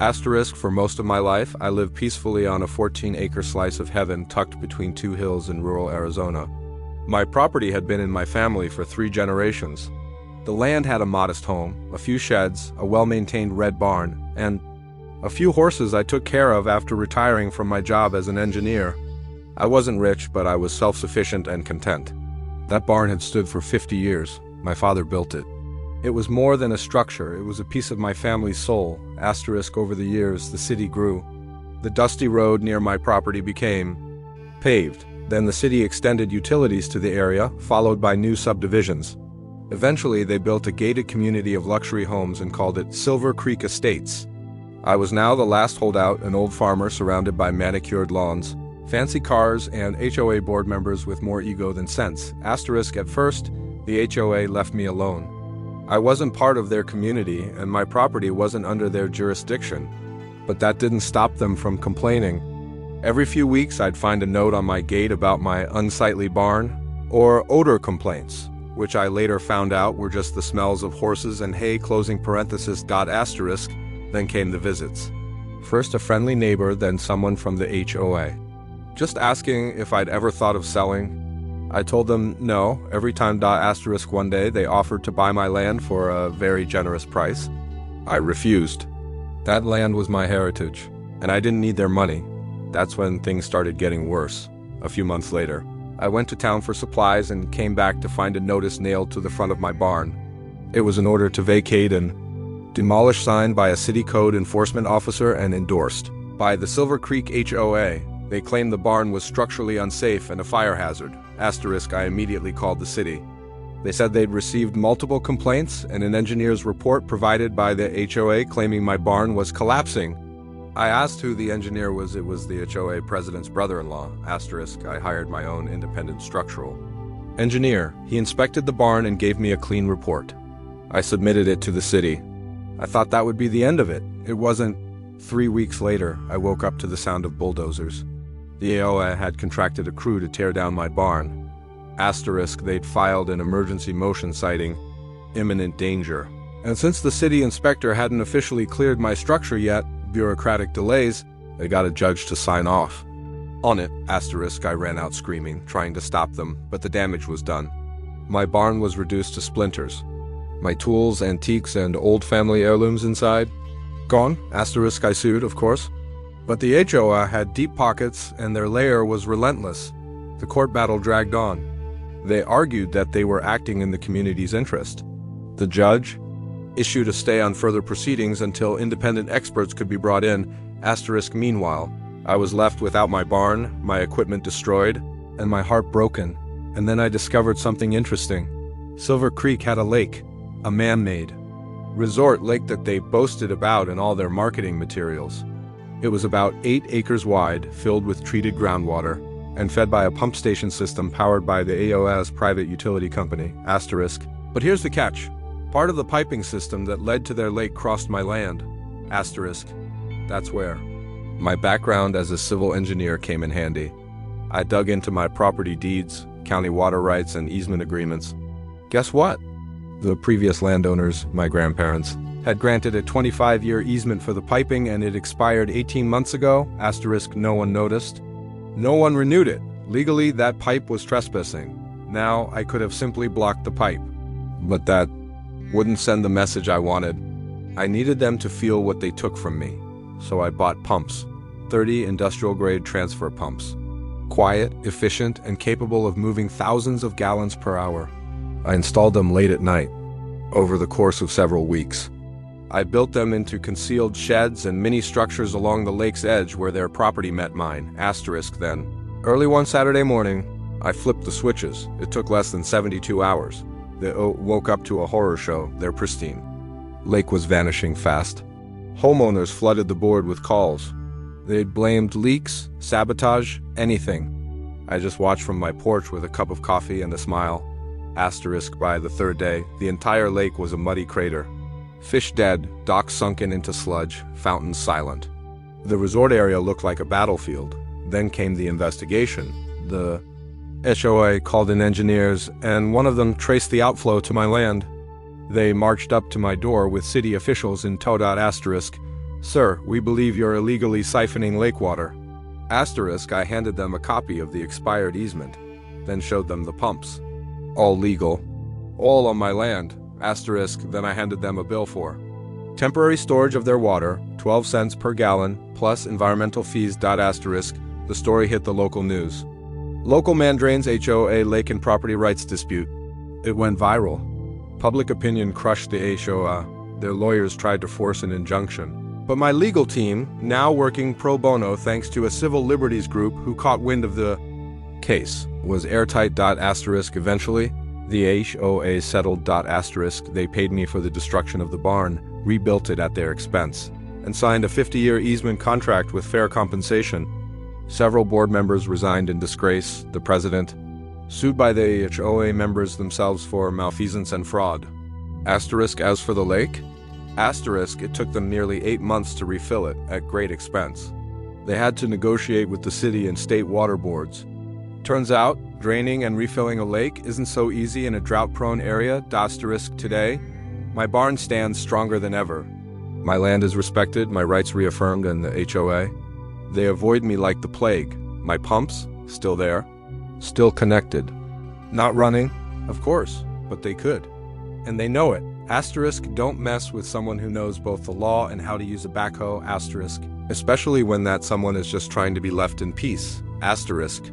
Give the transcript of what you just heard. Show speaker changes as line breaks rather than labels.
Asterisk, for most of my life, I lived peacefully on a 14-acre slice of heaven tucked between two hills in rural Arizona. My property had been in my family for 3 generations. The land had a modest home, a few sheds, a well-maintained red barn, and a few horses I took care of after retiring from my job as an engineer. I wasn't rich, but I was self-sufficient and content. That barn had stood for 50 years. My father built it. It was more than a structure, it was a piece of my family's soul. Asterisk, over the years, the city grew. The dusty road near my property became paved. Then the city extended utilities to the area, followed by new subdivisions. Eventually, they built a gated community of luxury homes and called it Silver Creek Estates. I was now the last holdout, an old farmer surrounded by manicured lawns, fancy cars, and HOA board members with more ego than sense. Asterisk, at first, the HOA left me alone. I wasn't part of their community, and my property wasn't under their jurisdiction. But that didn't stop them from complaining. Every few weeks, I'd find a note on my gate about my unsightly barn, or odor complaints, which I later found out were just the smells of horses and hay, closing parenthesis, asterisk. Then came the visits. First a friendly neighbor, then someone from the HOA. Just asking if I'd ever thought of selling. I told them no. Every time asterisk one day they offered to buy my land for a very generous price. I refused. That land was my heritage, and I didn't need their money. That's when things started getting worse. A few months later, I went to town for supplies and came back to find a notice nailed to the front of my barn. It was an order to vacate and demolish, signed by a city code enforcement officer and endorsed by the Silver Creek HOA. They claimed the barn was structurally unsafe and a fire hazard. Asterisk, I immediately called the city. They said they'd received multiple complaints and an engineer's report provided by the HOA claiming my barn was collapsing. I asked who the engineer was. It was the HOA president's brother-in-law. Asterisk, I hired my own independent structural engineer. He inspected the barn and gave me a clean report. I submitted it to the city. I thought that would be the end of it. It wasn't. 3 weeks later, I woke up to the sound of bulldozers. The HOA had contracted a crew to tear down my barn. Asterisk, they'd filed an emergency motion citing imminent danger. And since the city inspector hadn't officially cleared my structure yet, bureaucratic delays, they got a judge to sign off on it. Asterisk, I ran out screaming, trying to stop them, but the damage was done. My barn was reduced to splinters. My tools, antiques, and old family heirlooms inside, gone. Asterisk, I sued, of course. But the HOA had deep pockets, and their lair was relentless. The court battle dragged on. They argued that they were acting in the community's interest. The judge issued a stay on further proceedings until independent experts could be brought in. Asterisk, meanwhile, I was left without my barn, my equipment destroyed, and my heart broken. And then I discovered something interesting. Silver Creek had a lake, a man-made resort lake that they boasted about in all their marketing materials. It was about 8 acres wide, filled with treated groundwater, and fed by a pump station system powered by the HOA's private utility company. Asterisk. But here's the catch. Part of the piping system that led to their lake crossed my land. Asterisk. That's where my background as a civil engineer came in handy. I dug into my property deeds, county water rights, and easement agreements. Guess what? The previous landowners, my grandparents, had granted a 25-year easement for the piping, and it expired 18 months ago. Asterisk, no one noticed. No one renewed it. Legally, that pipe was trespassing. Now, I could have simply blocked the pipe. But that wouldn't send the message I wanted. I needed them to feel what they took from me. So I bought pumps. 30 industrial-grade transfer pumps. Quiet, efficient, and capable of moving thousands of gallons per hour. I installed them late at night, over the course of several weeks. I built them into concealed sheds and mini structures along the lake's edge where their property met mine. Asterisk, then. Early one Saturday morning, I flipped the switches. It took less than 72 hours. They woke up to a horror show. They're pristine. Lake was vanishing fast. Homeowners flooded the board with calls. They'd blamed leaks, sabotage, anything. I just watched from my porch with a cup of coffee and a smile. Asterisk, by the 3rd day, the entire lake was a muddy crater. Fish dead, docks sunken into sludge, fountains silent. The resort area looked like a battlefield. Then came the investigation. The HOA called in engineers, and one of them traced the outflow to my land. They marched up to my door with city officials in tow. Asterisk, Sir, we believe you're illegally siphoning lake water. Asterisk, I handed them a copy of the expired easement, then showed them the pumps. All legal. All on my land. Asterisk, then I handed them a bill for temporary storage of their water, 12 cents per gallon, plus environmental fees. Asterisk, the story hit the local news. Local man drains HOA lake and property rights dispute. It went viral. Public opinion crushed the HOA. Their lawyers tried to force an injunction. But my legal team, now working pro bono thanks to a civil liberties group who caught wind of the case, was airtight. Asterisk, eventually, the HOA settled. Asterisk, they paid me for the destruction of the barn, rebuilt it at their expense, and signed a 50-year easement contract with fair compensation. Several board members resigned in disgrace. The president, sued by the HOA members themselves for malfeasance and fraud. Asterisk, as for the lake? Asterisk, it took them nearly 8 months to refill it, at great expense. They had to negotiate with the city and state water boards. Turns out, draining and refilling a lake isn't so easy in a drought-prone area. Asterisk, today, my barn stands stronger than ever. My land is respected, my rights reaffirmed in the HOA. They avoid me like the plague. My pumps, still there, still connected. Not running, of course, but they could. And they know it. Asterisk, don't mess with someone who knows both the law and how to use a backhoe. Asterisk, especially when that someone is just trying to be left in peace. Asterisk,